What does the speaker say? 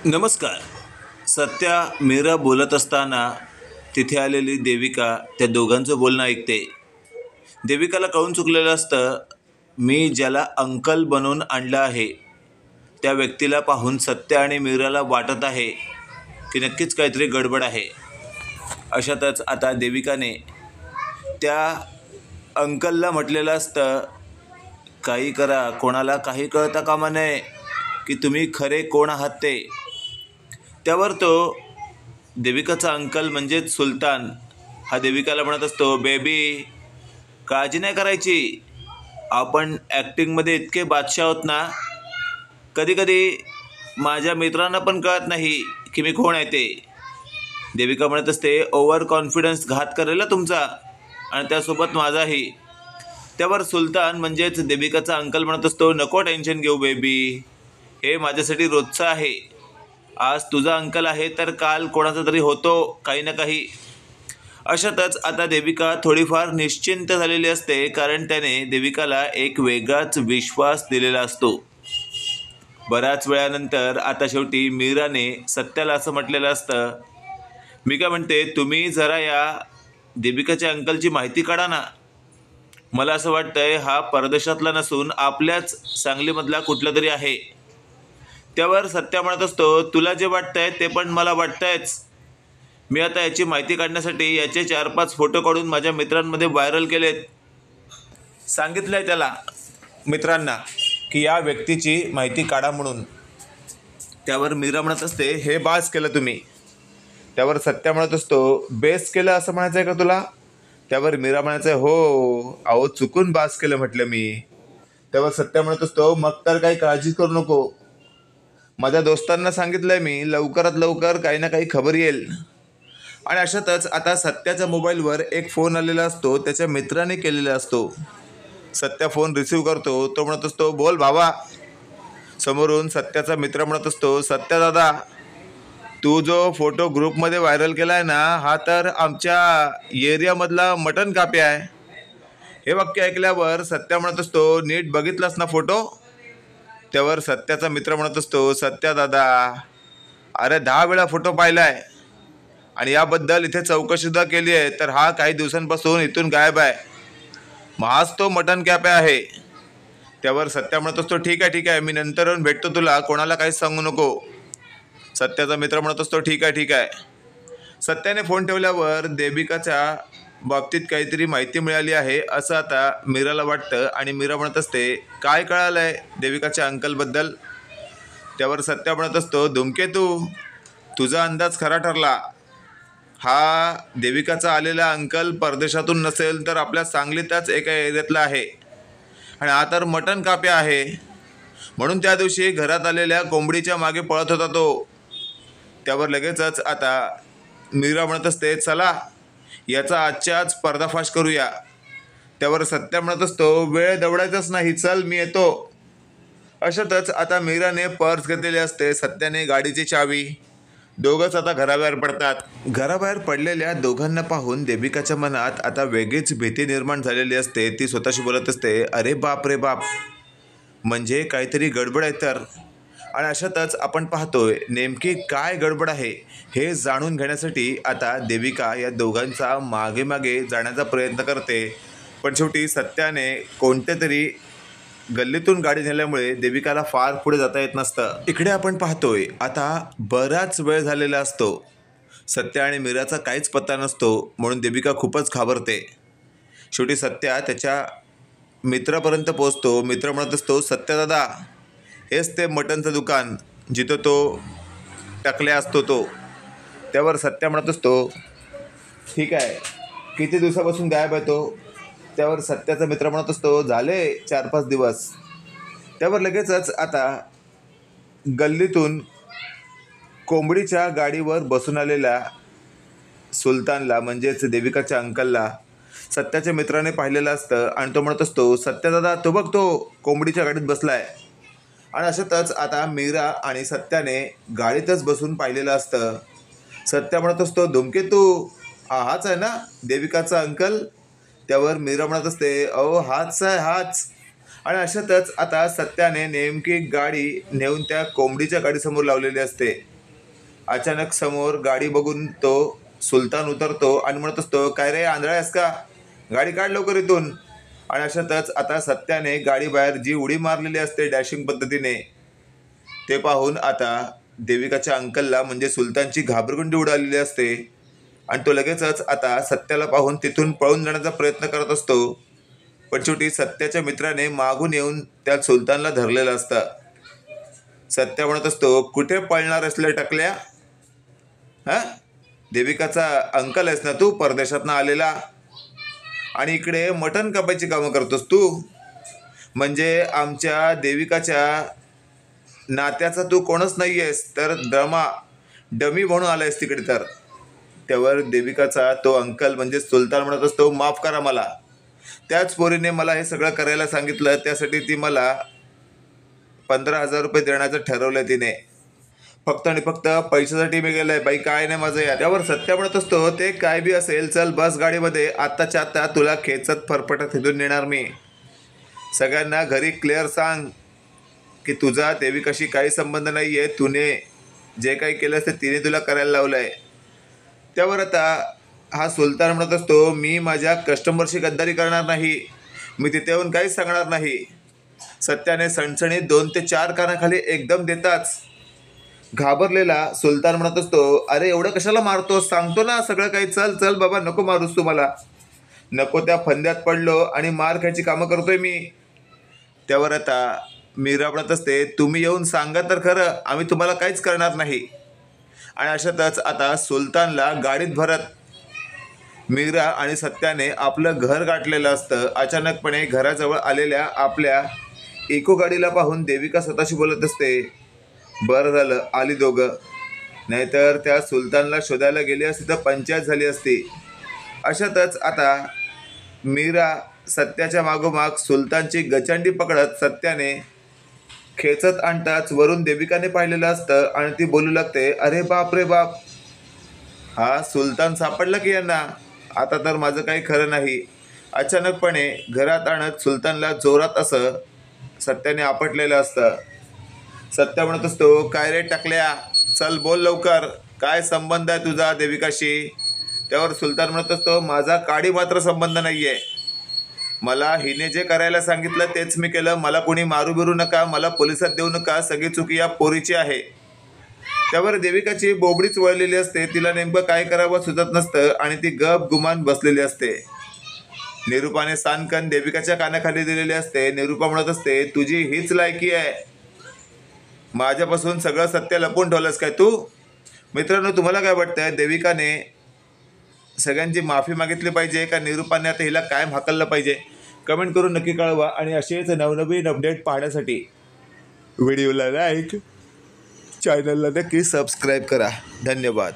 नमस्कार. सत्या मीरा बोलत असताना तिथे आलेली देविका त्या दोघांचं बोलणं ऐकते. देविकाला कळून चुकलेलं असतं, मी ज्याला अंकल बनवून आणलं आहे त्या व्यक्तीला पाहून सत्या आणि मीराला वाटत आहे की नक्कीच काहीतरी गडबड आहे. अशातच आता देविकाने त्या अंकलला म्हटलेलं असतं, काही करा, कोणाला काही कळता कामा नये की तुम्ही खरे कोण आहात ते. त्यावर तो देविकाचा अंकल म्हणजेच सुलतान हा देविकाला म्हणत असतो, बेबी काळजी नाही करायची, आपण ॲक्टिंगमध्ये इतके बादशाह आहोत ना, कधी कधी माझ्या मित्रांना पण कळत नाही की मी कोण आहे ते. देविका म्हणत असते, ओव्हर कॉन्फिडन्स घात करेल तुमचा आणि त्यासोबत माझाही. त्यावर सुलतान म्हणजेच देविकाचा अंकल म्हणत असतो, नको टेन्शन घेऊ बेबी, हे माझ्यासाठी रोजचं आहे. आज तुझा अंकल आहे तर काल कोणाचा तरी होतो काही ना काही. अशातच आता देविका थोडीफार निश्चिंत झालेली असते, कारण त्याने देविकाला एक वेगळाच विश्वास दिलेला असतो. बऱ्याच वेळानंतर आता शेवटी मीराने सत्याला असं म्हटलेलं असतं, मी काय म्हणते, तुम्ही जरा या देविकाच्या अंकलची माहिती काढा ना. मला असं वाटतंय हा परदेशातला नसून आपल्याच सांगलीमधला कुठला तरी आहे. त्यावर सत्या म्हणत असतो, तुला जे वाटतंय ते पण मला वाटतंयच. मी आता याची माहिती काढण्यासाठी याचे 4-5 फोटो काढून माझ्या मित्रांमध्ये व्हायरल केलेत. सांगितलं आहे त्याला मित्रांना की या व्यक्तीची माहिती काढा म्हणून. त्यावर मीरा म्हणत असते, हे बास केलं तुम्ही. त्यावर सत्या म्हणत असतो, बेस केलं असं म्हणायचं आहे का तुला. त्यावर मीरा म्हणायचं आहे, हो अहो चुकून बास केलं म्हटलं मी. त्यावर सत्या म्हणत असतो, मग तर काही काळजीच करू नको, माझ्या दोस्तांना सांगितलंय मी, लवकरात लवकर काही ना काही खबर येईल. आणि अशातच आता सत्याच्या मोबाईलवर एक फोन आलेला असतो, त्याच्या मित्राने केलेला असतो. सत्या फोन रिसीव्ह करतो, तो म्हणत असतो, बोल भावा. समोरून सत्याचा मित्र म्हणत असतो, सत्या दादा, तू जो फोटो ग्रुपमध्ये व्हायरल केला आहे ना, हा तर आमच्या एरियामधला मटन कापे आहे. हे वाक्य ऐकल्यावर सत्या म्हणत असतो, नीट बघितलास ना फोटो. त्यावर सत्याचा मित्र म्हणत असतो, सत्या दादा, अरे 10 वेळा फोटो पाहिलाय आणि याबद्दल इथे चौकशीसुद्धा केली आहे, तर हा काही दिवसांपासून इथून गायब आहे. मग हाच तो मटन कॅपे आहे. त्यावर सत्या म्हणत असतो, ठीक आहे, मी नंतर येऊन भेटतो तुला, कोणाला काहीच सांगू नको. सत्याचा मित्र म्हणत असतो, ठीक आहे. सत्याने फोन ठेवल्यावर देविकाच्या बाबतीत काहीतरी माहिती मिळाली आहे असं आता मीराला वाटतं, आणि मीरा म्हणत असते, काय कळालं आहे देविकाच्या अंकलबद्दल. त्यावर सत्या म्हणत असतो, धूमकेतू, तुझा अंदाज खरा ठरला. हा देविकाचा आलेला अंकल परदेशातून नसेल तर आपल्या सांगलीतच एका एरियातला आहे, आणि हा तर मटन कापे आहे, म्हणून त्या दिवशी घरात आलेल्या कोंबडीच्या मागे पळत होता तो. त्यावर लगेचच आता मीरा म्हणत असते, चला याचा आजच्या आज पर्दाफाश करूया. त्यावर सत्या म्हणत असतो, वेळ दवडायचाच नाही, चल मी येतो. अशातच आता मीराने पर्स घेतलेली असते, सत्याने गाडीची चावी. दोघंच आता घराबाहेर पडतात. घराबाहेर पडलेल्या दोघांना पाहून देविकाच्या मनात आता वेगळीच भीती निर्माण झालेली असते. ती स्वतःशी बोलत असते, अरे बाप रे बाप, म्हणजे काहीतरी गडबड आहे तर. आणि अशातच आपण पाहतोय नेमकी काय गडबड आहे हे जाणून घेण्यासाठी आता देविका या दोघांचा मागे मागे जाण्याचा प्रयत्न करते. पण शेवटी सत्याने कोणत्या तरी गल्लीतून गाडी नेल्यामुळे देविकाला फार पुढे जाता येत नसतं. इकडे आपण पाहतोय आता बराच वेळ झालेला असतो. सत्या आणि मीराचा काहीच पत्ता नसतो, म्हणून देविका खूपच घाबरते. शेवटी सत्या त्याच्या मित्रापर्यंत पोहोचतो. मित्र म्हणत असतो, सत्या दादा, हेच ते मटनचं दुकान जिथं तो टकल्या असतो तो. त्यावर सत्या म्हणत असतो, ठीक आहे, किती दिवसापासून गायब आहे तो. त्यावर सत्याचा मित्र म्हणत असतो, झाले 4-5 दिवस. त्यावर लगेचच आता गल्लीतून कोंबडीच्या गाडीवर बसून आलेल्या सुलतानला म्हणजेच देविकाच्या अंकलला सत्याच्या मित्राने पाहिलेलं असतं, आणि तो म्हणत असतो, सत्या दादा, तो बघ तो कोंबडीच्या गाडीत बसलाय. आणि अशातच आता मीरा आणि सत्याने गाडीतच बसून पाहिलेलं असतं. सत्या म्हणत असतो, धूमकेतू, हाच आहे ना देविकाचा अंकल. त्यावर मीरा म्हणत असते, अहो हाच आहे, हाच. आणि अशातच आता सत्याने नेमकी गाडी नेऊन त्या कोंबडीच्या गाडीसमोर लावलेली असते. अचानक समोर गाडी बघून तो सुलतान उतरतो आणि म्हणत असतो, काय रे आंधळायस का, गाडी काढ लवकर इथून. आणि अशातच आता सत्याने गाडी बाहेर जी उडी मारलेली असते डॅशिंग पद्धतीने, ते पाहून आता देविकाच्या अंकलला म्हणजे सुलतानची घाबरगुंडी उडालेली असते आणि तो लगेचच आता सत्याला पाहून तिथून पळून जाण्याचा प्रयत्न करत असतो. पण शेवटी सत्याच्या मित्राने मागून येऊन त्या सुलतानला धरलेलं असतं. सत्या म्हणत असतो, कुठे पळणार असले टकल्या, हा देविकाचा अंकल आहेस ना तू, परदेशातनं आलेला, आणि इकडे मटण कापायची कामं करतोस तू, म्हणजे आमच्या देविकाच्या नात्याचा तू कोणच नाही आहेस, तर डमी म्हणून आलायस तिकडे. तर त्यावर देविकाचा तो अंकल म्हणजे सुलतान म्हणत असतो, माफ करा मला, त्याच पोरीने मला हे सगळं करायला सांगितलं, त्यासाठी ती मला 15,000 रुपये देण्याचं ठरवलं तिने, फक्त आणि फक्त पैशासाठी मी गेलोय बाई, काय नाही माझं या. त्यावर सत्या म्हणत असतो, ते काय बी असेल, चल बस गाडीमध्ये, आत्ताच्या आत्ता तुला खेचत फरफटत तिथून नेणार मी. सगळ्यांना घरी क्लिअर सांग की तुझा देविकाशी काही संबंध नाही आहे, तुने जे काही केलंस ते तिने तुला करायला लावलं आहे. त्यावर आता हा सुलतान म्हणत असतो, मी माझ्या कस्टमरशी गद्दारी करणार नाही, मी तिथे येऊन काहीच सांगणार नाही. सत्याने सणसणीत 2 ते 4 कानाखाली एकदम देताच घाबरलेला सुलतान म्हणत असतो, अरे एवढं कशाला मारतोस, सांगतो ना सगळं काही, चल चल बाबा, नको मारूस तू मला, नको त्या फंद्यात पडलो आणि मार खायची कामं करतोय मी. त्यावर आता मीरा म्हणत असते, तुम्ही येऊन सांगा तर खरं, आम्ही तुम्हाला काहीच करणार नाही. आणि अशातच आता सुलतानला गाडीत भरत मीरा आणि सत्याने आपलं घर गाठलेलं असतं. अचानकपणे घराजवळ आलेल्या आपल्या इको गाडीला पाहून देविका स्वतःशी बोलत असते, बरं झालं आली दोघं, नाहीतर त्या सुलतानला शोधायला गेली असती तर पंचायत झाली असती. अशातच आता मीरा सत्याच्या मागोमाग सुलतानची गचांडी पकडत सत्याने खेचत आणताच वरून देविकाने पाहिलेलं असतं आणि ती बोलू लागते, अरे बाप रे बाप, हा सुलतान सापडला की यांना, आता तर माझं काही खरं नाही. अचानकपणे घरात आणत सुलतानला जोरात असं सत्याने आपटलेलं असतं. सत्या म्हणत असतो, काय रे टकल्या, चल बोल लवकर, काय संबंध आहे तुझा देविकाशी. त्यावर सुलतान म्हणत असतो, माझा काडी मात्र संबंध नाही आहे, मला हिने जे करायला सांगितलं तेच मी केलं, मला कोणी मारू बिरू नका, मला पोलिसात देऊ नका, सगळी चुकी या पोरीची आहे. त्यावर देविकाची बोबडीच वळलेली असते, तिला नेमकं काय करावं सुचत नसतं आणि ती गप गुमान बसलेली असते. निरूपाने सानकन देविकाच्या कानाखाली दिलेली असते. निरूपा म्हणत असते, तुझी हीच लायकी आहे, माझ्यापासून सगळं सत्य लपवून ठेवलंस काय तू. मित्रांनो, तुम्हाला काय वाटतंय, देविकाने सगळ्यांची माफी मागितली पाहिजे का निरूपाने आता हिला कायम हाकललं पाहिजे, कमेंट करून नक्की कळवा. आणि असेच नवनवीन अपडेट पाहण्यासाठी व्हिडिओला लाईक, चॅनलला नक्की सबस्क्राईब करा. धन्यवाद.